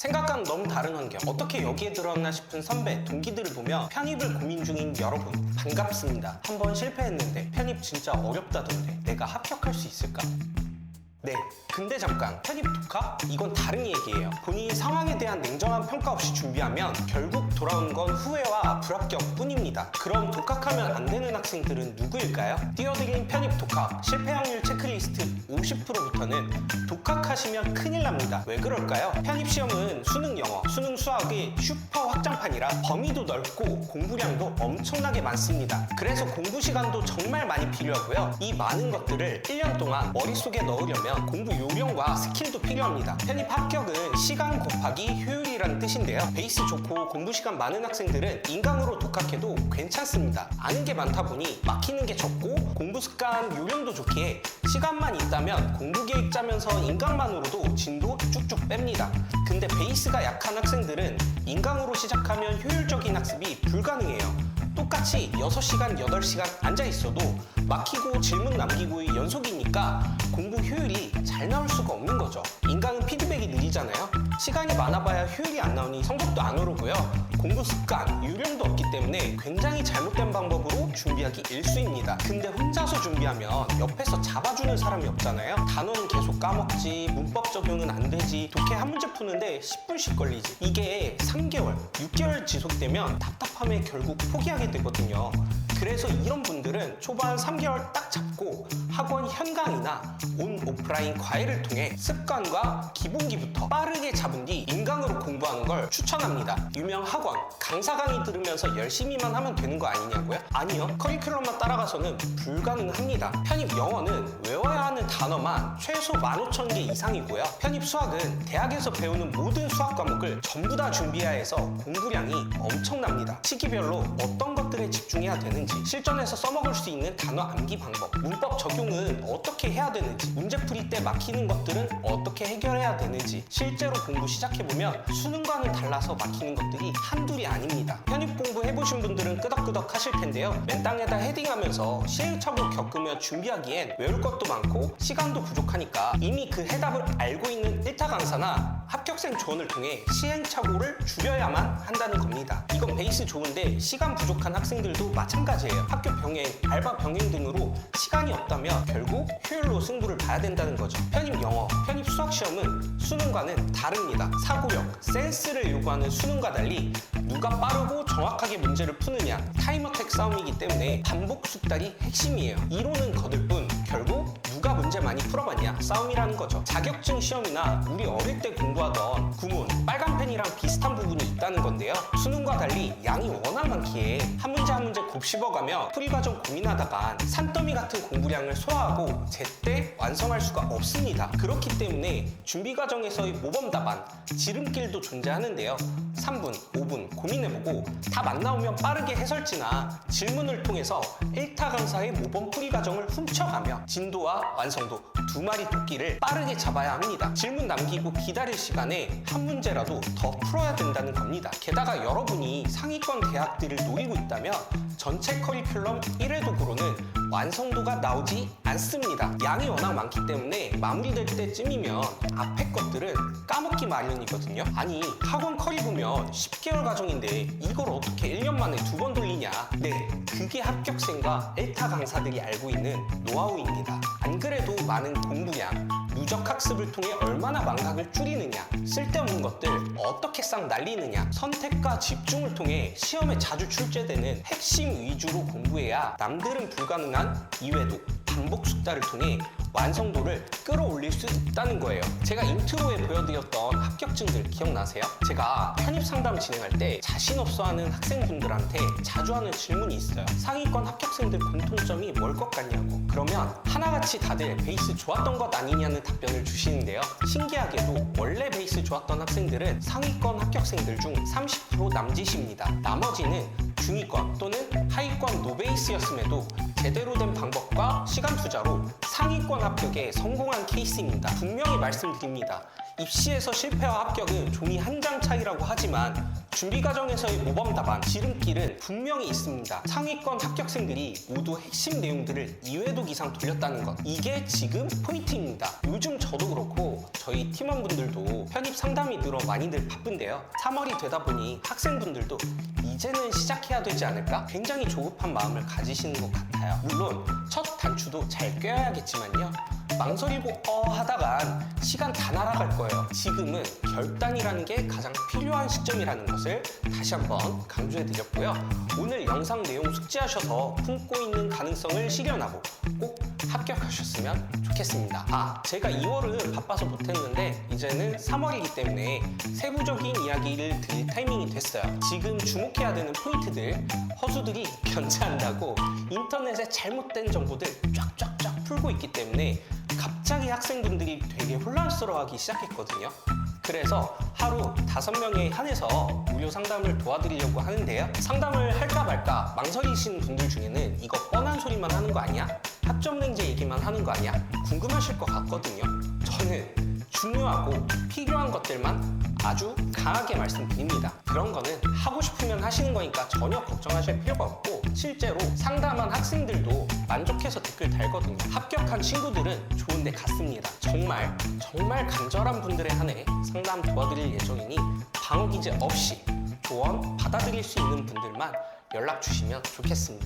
생각과는 너무 다른 환경, 어떻게 여기에 들어왔나 싶은 선배, 동기들을 보며 편입을 고민 중인 여러분 반갑습니다. 한번 실패했는데 편입 진짜 어렵다던데 내가 합격할 수 있을까? 네, 근데 잠깐, 편입 독학? 이건 다른 얘기예요. 본인이 상황에 대한 냉정한 평가 없이 준비하면 결국 돌아오는 건 후회와 불합격 뿐입니다. 그럼 독학하면 안 되는 학생들은 누구일까요? 띄워드린 편입 독학 실패 확률 체크리스트 50%부터는 독학하시면 큰일 납니다. 왜 그럴까요? 편입 시험은 수능 영어, 수능 수학의 슈퍼 확장판이라 범위도 넓고 공부량도 엄청나게 많습니다. 그래서 공부 시간도 정말 많이 필요하고요. 이 많은 것들을 1년 동안 머릿속에 넣으려면 공부 요령과 스킬도 필요합니다. 편입 합격은 시간 곱하기 효율이라는 뜻인데요. 베이스 좋고 공부 시간 많은 학생들은 인강으로 독학해도 괜찮습니다. 아는 게 많다 보니 막히는 게 적고 공부 습관 요령도 좋기에 시간만 있다면 공부 계획 짜면서 인강만으로도 진도 쭉쭉 뺍니다. 근데 베이스가 약한 학생들은 인강으로 시작하면 효율적인 학습이 불가능해요. 똑같이 6시간, 8시간 앉아있어도 막히고 질문 남기고의 연속이니까 공부 효율이 잘 나올 수가 없는 거죠. 인강은 피드백이 느리잖아요. 시간이 많아봐야 효율이 안 나오니 성적도 안 오르고요. 공부 습관, 요령도 없기 때문에 굉장히 잘못된 방법으로 준비하기 일수입니다. 근데 혼자서 준비하면 옆에서 잡아주는 사람이 없잖아요. 단어는 계속 까먹지, 문법 적용은 안 되지, 독해 한 문제 푸는데 10분씩 걸리지. 이게 3개월, 6개월 지속되면 답답함에 결국 포기하게 되거든요. 그래서 이런 분들은 초반 3개월 딱 잡고 학원 현강이나 온 오프라인 과외를 통해 습관과 기본기부터 빠르게 잡은 뒤 인강으로 공부하는 걸 추천합니다. 유명 학원, 강사 강의 들으면서 열심히만 하면 되는 거 아니냐고요? 아니요. 커리큘럼만 따라가서는 불가능합니다. 편입 영어는 외워야 하는 단어만 최소 15,000개 이상이고요. 편입 수학은 대학에서 배우는 모든 수학 과목을 전부 다 준비해야 해서 공부량이 엄청납니다. 시기별로 어떤 것들에 집중해야 되는지, 실전에서 써먹을 수 있는 단어 암기 방법, 문법 적용은 어떻게 해야 되는지, 문제풀이 때 막히는 것들은 어떻게 해결해야 되는지 실제로 공부 시작해보면 수능과는 달라서 막히는 것들이 한둘이 아닙니다. 편입 공부 해보신 분들은 끄덕끄덕 하실 텐데요. 맨땅에다 헤딩하면서 시행착오 겪으며 준비하기엔 외울 것도 많고 시간도 부족하니까 이미 그 해답을 알고 있는 1타 강사나 합격생 조언을 통해 시행착오를 줄여야만 한다는 겁니다. 이건 베이스 좋은데 시간 부족한 학생들도 마찬가지예요. 학교 병행, 알바 병행 등으로 시간이 없다면 결국 효율로 승부를 봐야 된다는 거죠. 편입 영어, 편입 수학 시험은 수능과는 다릅니다. 사고력, 센스를 요구하는 수능과 달리 누가 빠르고 정확하게 문제를 푸느냐, 타임어택 싸움이기 때문에 반복 숙달이 핵심이에요. 이론은 거들 뿐 결국 누가 문제 많이 풀어봤냐 싸움이라는 거죠. 자격증 시험이나 우리 어릴 때 공부하던 구문, 빨간펜이랑 비슷한 부분이 있다는 건데요. 수능과 달리 양이 워낙 많기에 한 문제 한 문제 곱씹어가며 풀이 과정 고민하다간 산더미 같은 공부량을 소화하고 제때 완성할 수가 없습니다. 그렇기 때문에 준비 과정에서의 모범 답안, 지름길도 존재하는데요. 3분, 5분 고민해보고 답 안 나오면 빠르게 해설지나 질문을 통해서 1타 강사의 모범 풀이 과정을 훔쳐가며 진도와 완성도 두 마리 토끼를 빠르게 잡아야 합니다. 질문 남기고 기다릴 시간에 한 문제라도 더 풀어야 된다는 겁니다. 게다가 여러분이 상위권 대학들을 노리고 있다면 전체 커리큘럼 1회독으로는 완성도가 나오지 않습니다. 양이 워낙 많기 때문에 마무리될 때쯤이면 앞에 것들은 까먹기 마련이거든요. 아니, 학원 커리 보면 10개월 과정인데 이걸 어떻게 1년 만에 2번 돌리냐? 네, 그게 합격생과 1타 강사들이 알고 있는 노하우입니다. 안 그래도 많은 공부량, 누적 학습을 통해 얼마나 망각을 줄이느냐, 쓸데없는 것들 어떻게 싹 날리느냐, 선택과 집중을 통해 시험에 자주 출제되는 핵심 위주로 공부해야 남들은 불가능한 이외도 반복 숙달을 통해 완성도를 끌어올릴 수 있다는 거예요. 제가 인트로에 보여드렸던 합격증들 기억나세요? 제가 편입 상담 진행할 때 자신 없어하는 학생분들한테 자주 하는 질문이 있어요. 상위권 합격생들 공통점이 뭘 것 같냐고. 그러면 하나같이 다들 베이스 좋았던 것 아니냐는 답변을 주시는데요. 신기하게도 원래 베이스 좋았던 학생들은 상위권 합격생들 중 30% 남짓입니다. 나머지는 중위권 또는 하위권 노베이스였음에도 제대로 된 방법과 시간 투자로 상위권 합격에 성공한 케이스입니다. 분명히 말씀드립니다. 입시에서 실패와 합격은 종이 한 장 차이라 답안지라고 하지만 준비 과정에서의 모범 답안, 지름길은 분명히 있습니다. 상위권 합격생들이 모두 핵심 내용들을 2회독 이상 돌렸다는 것. 이게 지금 포인트입니다. 요즘 저도 그렇고 저희 팀원분들도 편입 상담이 늘어 많이들 바쁜데요. 3월이 되다 보니 학생분들도 이제는 시작해야 되지 않을까? 굉장히 조급한 마음을 가지시는 것 같아요. 물론 첫 단추도 잘 꿰어야겠지만요. 망설이고 하다간 시간 다 날아갈 거예요. 지금은 결단이라는 게 가장 필요한 시점이라는 것을 다시 한번 강조해 드렸고요. 오늘 영상 내용 숙지하셔서 품고 있는 가능성을 실현하고 꼭 합격하셨으면 좋겠습니다. 제가 2월은 바빠서 못했는데 이제는 3월이기 때문에 세부적인 이야기를 드릴 타이밍이 됐어요. 지금 주목해야 되는 포인트들, 허수들이 견제한다고 인터넷에 잘못된 정보들 쫙쫙쫙 풀고 있기 때문에 갑자기 학생분들이 되게 혼란스러워하기 시작했거든요. 그래서 하루 5명에 한해서 무료 상담을 도와드리려고 하는데요. 상담을 할까 말까 망설이시는 분들 중에는 이거 뻔한 소리만 하는 거 아니야? 합점랭제 얘기만 하는 거 아니야? 궁금하실 것 같거든요. 저는 중요하고 필요한 것들만 아주 강하게 말씀드립니다. 그런 거는 하고 싶으면 하시는 거니까 전혀 걱정하실 필요가 없고 실제로 상담한 학생들도 만족해서 댓글 달거든요. 합격한 친구들은 좋은 데 갔습니다. 정말 간절한 분들에 한해 상담 도와드릴 예정이니 방어 기제 없이 조언 받아들일 수 있는 분들만 연락 주시면 좋겠습니다.